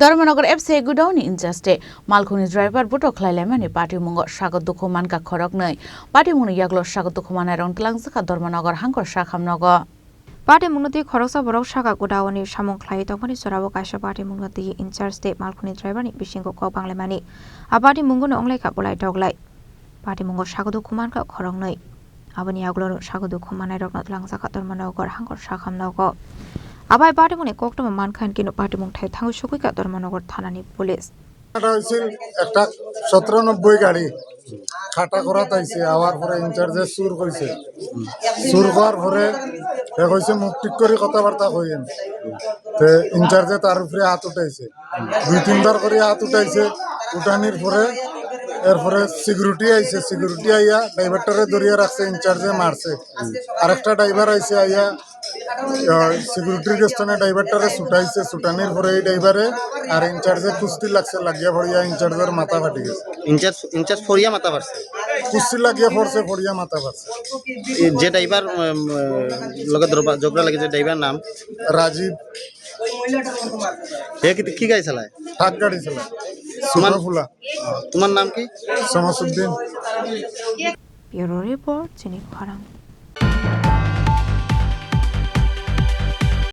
Dharmanagar FC গুডাউনি ইনচার্জে মালখুনি driver বুটো খ্লাইলাইমানি party মুঙ্গ স্বাগত দুঃখমানকা খরক नै party মুঙ্গ ইয়াগলো স্বাগত দুঃখমানাय রং তলাংজাখা ধর্মনগর হাঙ্কর শাখামনগ পার্টি মুঙ্গতি খরকসা বরক শাখা গুডাউনি সামং খ্লাই তংমানি সরাবো কাইসা পার্টি মুঙ্গতি ইনচার্জ দে মালখুনি ড্রাইভারনি বিশিংক কক বাংলাইমানি আ পার্টি মুঙ্গনো अंलायखा बलाय टगलाय पार्टी मुंग स्वागत दुःखमानका खरं नै आबनि आगलो स्वागत दुःखमानाय रं तलांजाखा धर्मनगर हांकर शाखामनग আবাই পার্টি মুনে কক্টম মানখান কিনো পার্টি মুং ঠাই থাঙ্গু সকুইকা ধর্মনগর থানানি পুলিশ এটা হয়েছিল একটা 1790 গাড়ি খাটা করা তাইছে আওয়ার পরে ইনচার্জে সুর কইছে সুর করার পরে এ কইছে মুখ ঠিক করে কথাবার্তা কইেন তে ইনচার্জে তার উপরে হাত উঠাইছে 2-3 বার করে হাত উঠাইছে উঠানির পরে এরপরে সিকিউরিটি আইছে সিকিউরিটি আইয়া ড্রাইভারটারে ধরিয়া রাখছে ইনচার্জে মারছে আরেকটা ড্রাইভার আইছে আইয়া সিকিউরিটির স্থানে ড্রাইভারটারে ছুটাইছে ছুটানির পরে এই ড্রাইভারে আর ইনচার্জে কুস্তি লাগছে লাগিয়া ফড়িয়া ইনচার্জের মাথা ফাটি গেছে ইনচার্জ ফরিয়া মাথা পারছে কুস্তি লাগিয়া পড়ছে ফড়িয়া মাথা ফাটছে যে ড্রাইভার লগে ঝগড়া লাগিছে ড্রাইভার নাম রাজীব হে কি গাড়ি চালায় ট্রাক গাড়ি চালায় সুপারফুলা তোমার নাম কি শামসুদ্দিন ব্যুরো রিপোর্ট চিনি খরাং।